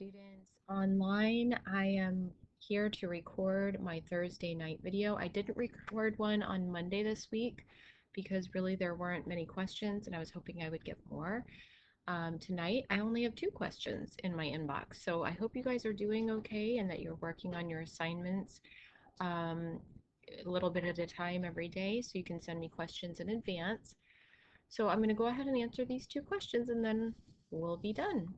students online. I am here to record my Thursday night video. I didn't record one on Monday this week because really there weren't many questions and I was hoping I would get more. Tonight I only have 2 questions in my inbox, so I hope you guys are doing okay and that you're working on your assignments um, a little bit at a time every day so you can send me questions in advance. So I'm going to go ahead and answer these 2 questions and then we'll be done.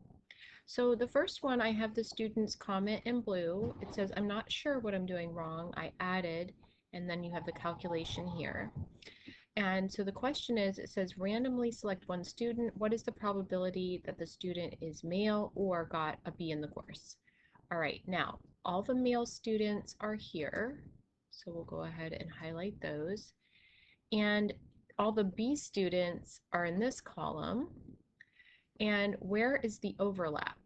So the first one, I have the student's comment in blue. It says, I'm not sure what I'm doing wrong. I added, and then you have the calculation here. And so the question is, it says, randomly select one student. What is the probability that the student is male or got a B in the course? All right, now, all the male students are here. So we'll go ahead and highlight those. And all the B students are in this column. And where is the overlap?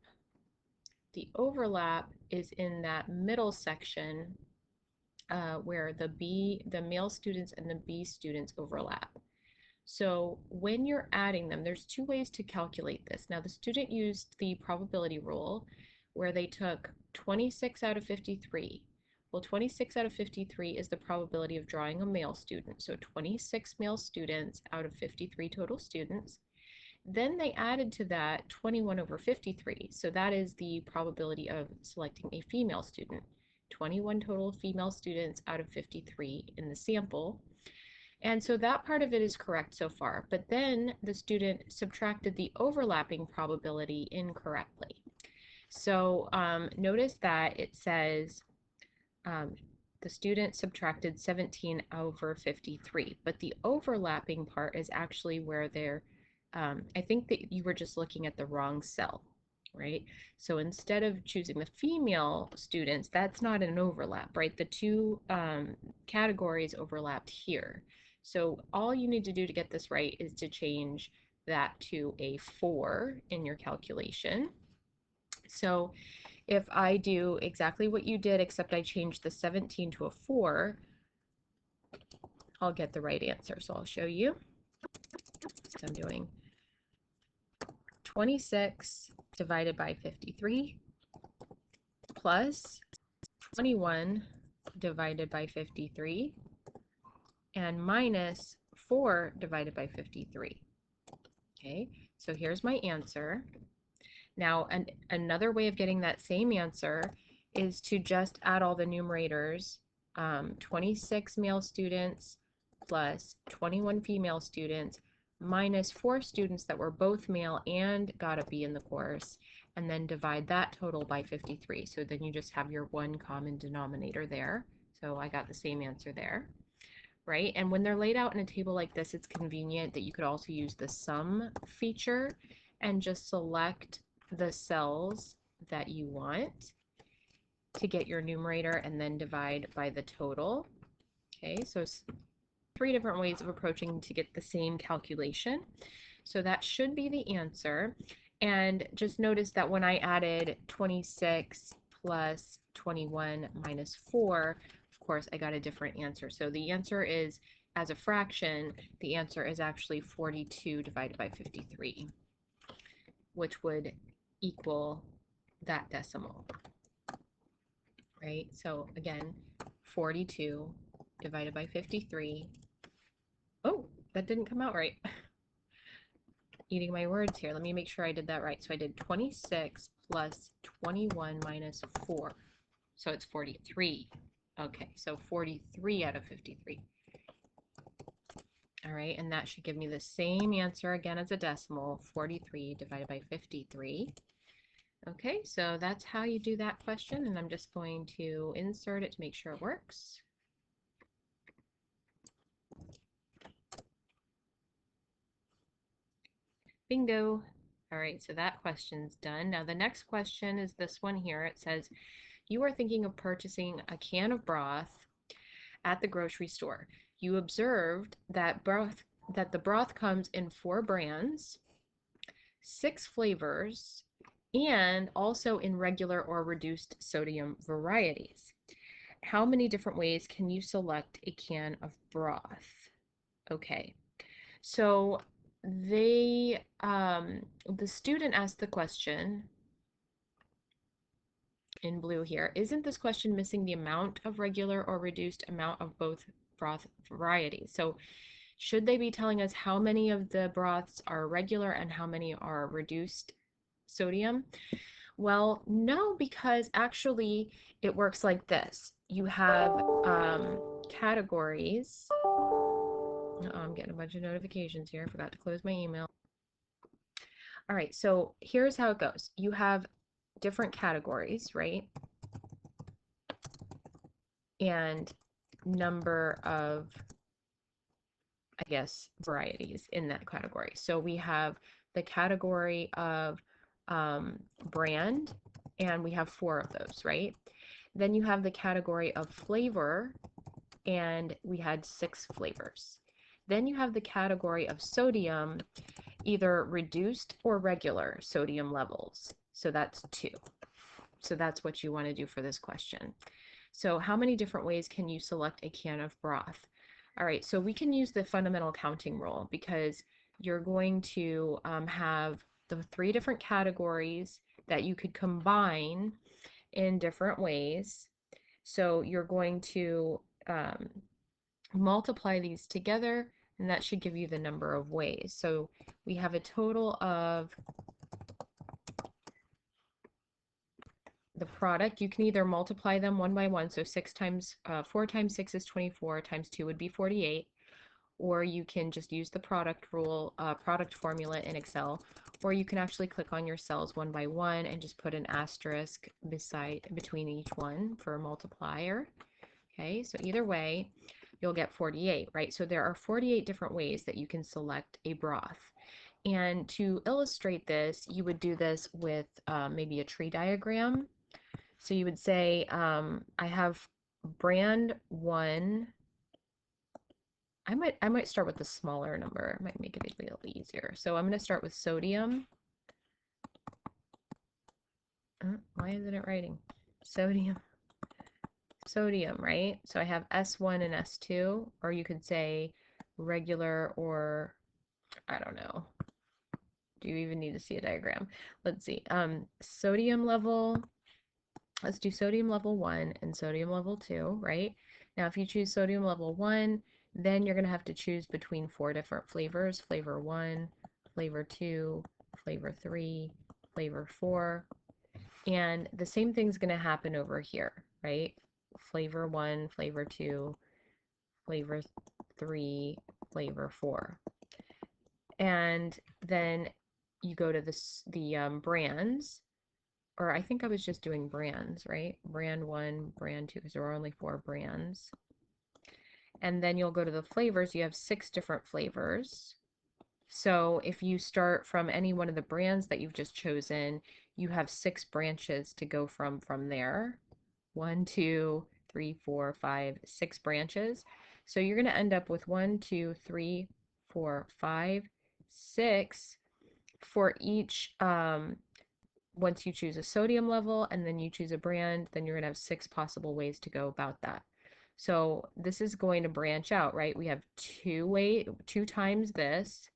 The overlap is in that middle section where the male students and the B students overlap. So when you're adding them, there's 2 ways to calculate this. Now the student used the probability rule where they took 26 out of 53. Well, 26 out of 53 is the probability of drawing a male student. So 26 male students out of 53 total students. Then they added to that 21 over 53. So that is the probability of selecting a female student. 21 total female students out of 53 in the sample. And so that part of it is correct so far. But then the student subtracted the overlapping probability incorrectly. So notice that it says the student subtracted 17 over 53. But the overlapping part is actually where they're I think that you were just looking at the wrong cell, right? So instead of choosing the female students, that's not an overlap, right? The 2 categories overlapped here. So all you need to do to get this right is to change that to a 4 in your calculation. So if I do exactly what you did, except I changed the 17 to a 4, I'll get the right answer. So I'll show you. So I'm doing 26 divided by 53 plus 21 divided by 53 and minus 4 divided by 53. Okay, so here's my answer. Now, another way of getting that same answer is to just add all the numerators, 26 male students plus 21 female students minus 4 students that were both male and got a B in the course, and then divide that total by 53. So then you just have your one common denominator there. So I got the same answer there, right? And when they're laid out in a table like this, it's convenient that you could also use the sum feature and just select the cells that you want to get your numerator and then divide by the total. Okay, so 3 different ways of approaching to get the same calculation. So that should be the answer. And just notice that when I added 26 plus 21 minus 4, of course, I got a different answer. So the answer is, as a fraction, the answer is actually 42 divided by 53, which would equal that decimal, right? So again, 42 divided by 53. Oh, that didn't come out right. Eating my words here. Let me make sure I did that right. So I did 26 plus 21 minus 4. So it's 43. Okay, so 43 out of 53. All right, and that should give me the same answer again as a decimal, 43 divided by 53. Okay, so that's how you do that question, and I'm just going to insert it to make sure it works. Bingo. All right, so that question's done. Now the next question is this one here. It says, you are thinking of purchasing a can of broth at the grocery store. You observed that the broth comes in 4 brands, 6 flavors, and also in regular or reduced sodium varieties. How many different ways can you select a can of broth? Okay, so the student asked the question, in blue here. Isn't this question missing the amount of regular or reduced amount of both broth varieties? So should they be telling us how many of the broths are regular and how many are reduced sodium? Well, no, because actually it works like this. You have categories. I'm getting a bunch of notifications here. I forgot to close my email. All right, so here's how it goes. You have different categories, right? And number of, I guess, varieties in that category. So we have the category of brand, and we have 4 of those, right? Then you have the category of flavor, and we had 6 flavors. Then you have the category of sodium, either reduced or regular sodium levels. So that's 2. So that's what you want to do for this question. So how many different ways can you select a can of broth? All right, so we can use the fundamental counting rule because you're going to have the 3 different categories that you could combine in different ways. So you're going to multiply these together, and that should give you the number of ways. So we have a total of the product. You can either multiply them one by one, so 4 times 6 is 24, times 2 would be 48, or you can just use the product rule, product formula in Excel, or you can actually click on your cells one by one and just put an asterisk between each one for a multiplier. Okay, so either way, you'll get 48, right? So there are 48 different ways that you can select a broth. And to illustrate this, you would do this with maybe a tree diagram. So you would say, I have brand 1. I might start with the smaller number. It might make it a little easier. So I'm going to start with sodium. Why isn't it writing? Sodium, right? So I have S1 and S2, or you could say regular, or I don't know. Do you even need to see a diagram? Let's see. Sodium level. Let's do sodium level 1 and sodium level 2, right? Now, if you choose sodium level 1, then you're going to have to choose between 4 different flavors: flavor 1, flavor 2, flavor 3, flavor 4. And the same thing's going to happen over here, right? Flavor 1, flavor 2, flavor 3, flavor 4. And then you go to the brands, or I think I was just doing brands, right? Brand 1, brand 2, because there are only 4 brands. And then you'll go to the flavors. You have 6 different flavors. So if you start from any one of the brands that you've just chosen, you have 6 branches to go from there. 1, 2, 3, 4, 5, 6 branches. So you're going to end up with 1, 2, 3, 4, 5, 6 for each. Once you choose a sodium level and then you choose a brand, then you're going to have 6 possible ways to go about that. So this is going to branch out, right? We have 2 times this,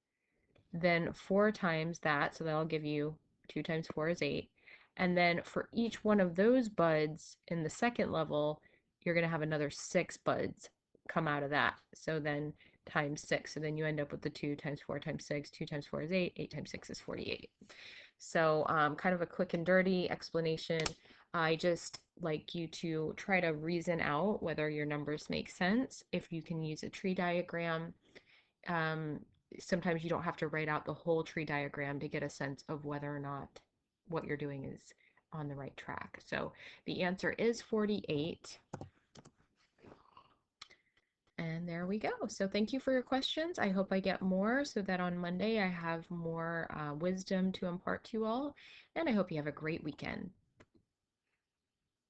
then 4 times that, so that'll give you 2 times 4 is 8. And then for each one of those buds in the second level, you're going to have another 6 buds come out of that. So then times 6. So then you end up with the 2 times 4 times 6. 2 times 4 is 8. 8 times 6 is 48. So kind of a quick and dirty explanation. I just like you to try to reason out whether your numbers make sense. If you can use a tree diagram, sometimes you don't have to write out the whole tree diagram to get a sense of whether or not what you're doing is on the right track. So the answer is 48. And there we go. So thank you for your questions. I hope I get more so that on Monday I have more wisdom to impart to you all. And I hope you have a great weekend.